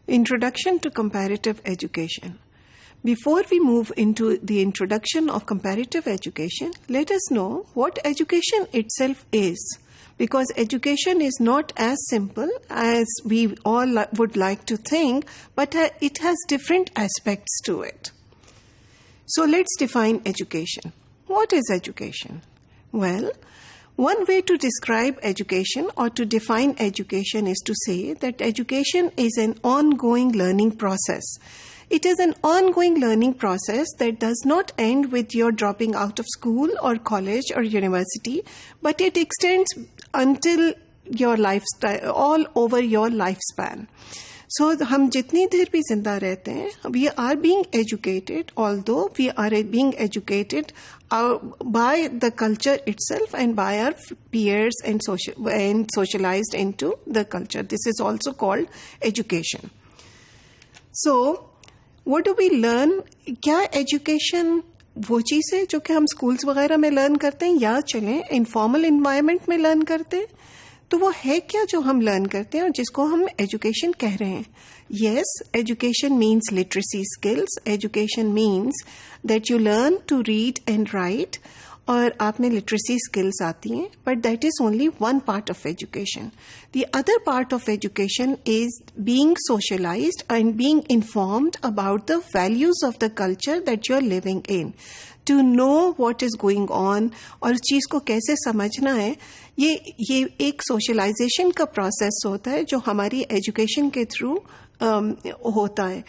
Introduction to Comparative Education. Before we move into the introduction of comparative education, let us know what education itself is, because education is not as simple as we all would like to think, but it has different aspects to it. So let's define education. What is education? Well, one way to describe education or to define education is to say that education is an ongoing learning process. It is an ongoing learning process that does not end with your dropping out of school or college or university, but it extends until your lifestyle, all over your lifespan. So हम जितनी देर भी जिंदा रहते हैं, we are being educated, although we are being educated by the culture itself and by our peers and socialized into the culture. This is also called education. So, what do we learn? क्या education वो चीज़ है जो कि हम schools वगैरह में learn करते हैं या चलें informal environment में learn करते हैं? तो वो है क्या जो हम लर्न करते हैं और जिसको हम एजुकेशन कह रहे हैं? Yes, education means literacy skills. Education means that you learn to read and write. और आप में literacy skills आती हैं, but that is only one part of education. The other part of education is being socialized and being informed about the values of the culture that you are living in. To know what is going on और उस चीज़ को कैसे समझना है, ये एक socialisation का process होता है जो हमारी एजुकेशन के थ्रू होता है.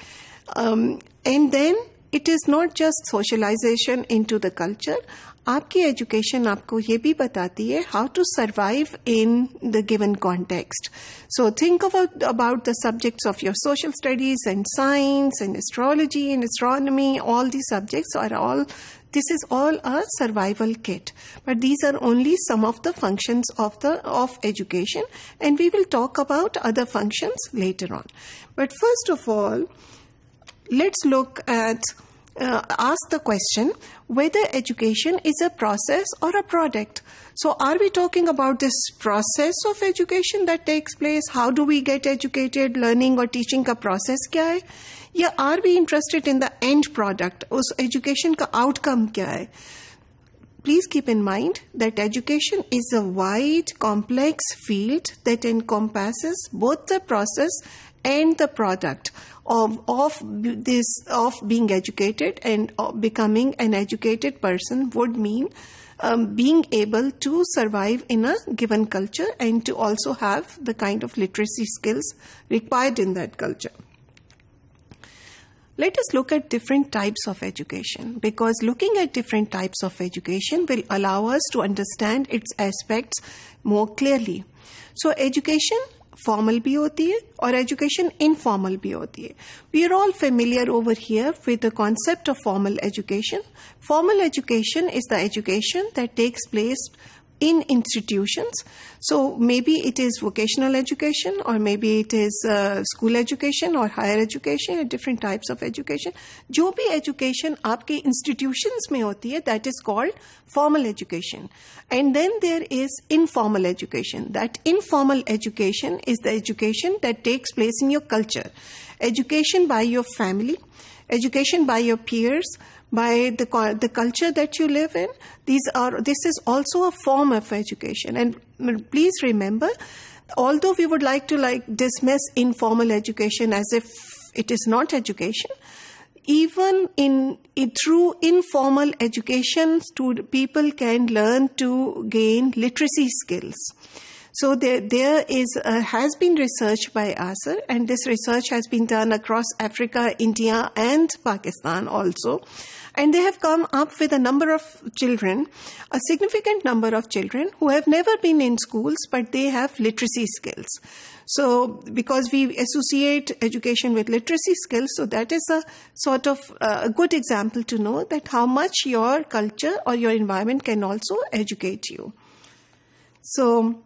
And then it is not just socialisation into the culture. आपकी एजुकेशन आपको ये भी बताती है how to survive in the given context. So think about the subjects of your social studies and science and astrology and astronomy. All these subjects are all, this is all a survival kit. But these are only some of the functions of education, and we will talk about other functions later on. But first of all, let's look at ask the question whether education is a process or a product. So are we talking about this process of education that takes place? How do we get educated? Learning or teaching का process क्या है? या are we interested in the end product? उस education का outcome क्या है? Please keep in mind that education is a wide, complex field that encompasses both the process and the product of being educated, and becoming an educated person would mean being able to survive in a given culture and to also have the kind of literacy skills required in that culture. Let us look at different types of education, because looking at different types of education will allow us to understand its aspects more clearly. So education formal भी होती है और education informal भी होती है. We are all familiar over here with the concept of formal education. Formal education is the education that takes place in institutions. So maybe it is vocational education, or maybe it is school education or higher education, different types of education. जो भी education आपके institutions में होती है, that is called formal education. And then there is informal education. That informal education is the education that takes place in your culture. Education by your family, education by your peers, by the culture that you live in. This is also a form of education. And please remember, although we would like to dismiss informal education as if it is not education, even through informal education, people can learn to gain literacy skills. So there has been research by ASER, and this research has been done across Africa, India, and Pakistan also. And they have come up with a significant number of children who have never been in schools, but they have literacy skills. So because we associate education with literacy skills, so that is a sort of a good example to know that how much your culture or your environment can also educate you. So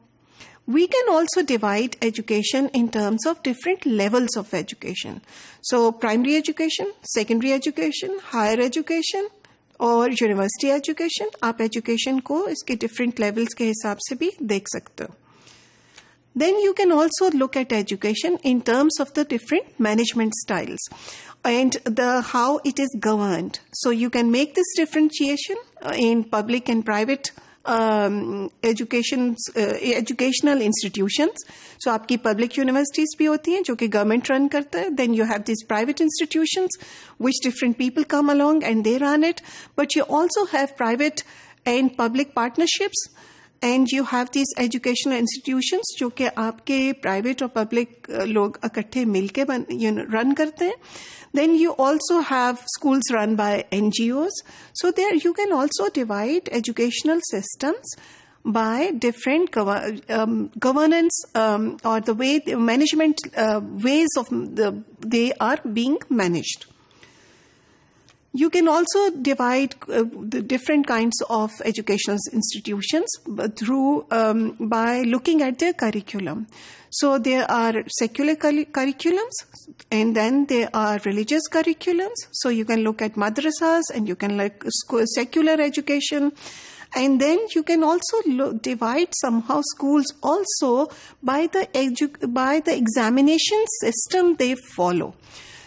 we can also divide education in terms of different levels of education. So primary education, secondary education, higher education और university education. आप education को इसके different levels के हिसाब से भी देख सकते हो. Then you can also look at education in terms of the different management styles and how it is governed. So you can make this differentiation in public and private educational institutions. So आपकी public universities भी होती हैं जो कि government run करता है. Then you have these private institutions which different people come along and they run it. But you also have private and public partnerships. And you have these educational institutions जो कि आपके private और public लोग इकट्ठे मिलके run करते हैं. Then you also have schools run by NGOs. So there you can also divide educational systems by different governance or the way the management ways of they are being managed. You can also divide the different kinds of educational institutions through by looking at their curriculum. So there are secular curriculums, and then there are religious curriculums. So you can look at madrasas, and you can look secular education. And then you can also divide somehow schools also by the examination system they follow.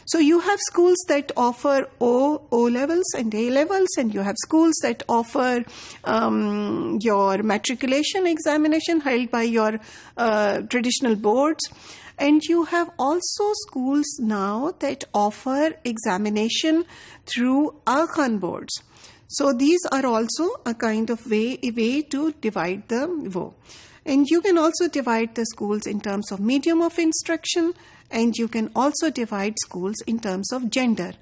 So you have schools that offer O levels and A levels, and you have schools that offer your matriculation examination held by your traditional boards. And you have also schools now that offer examination through Aghan boards. So these are also a kind of way to divide the wo. And you can also divide the schools in terms of medium of instruction, and you can also divide schools in terms of gender.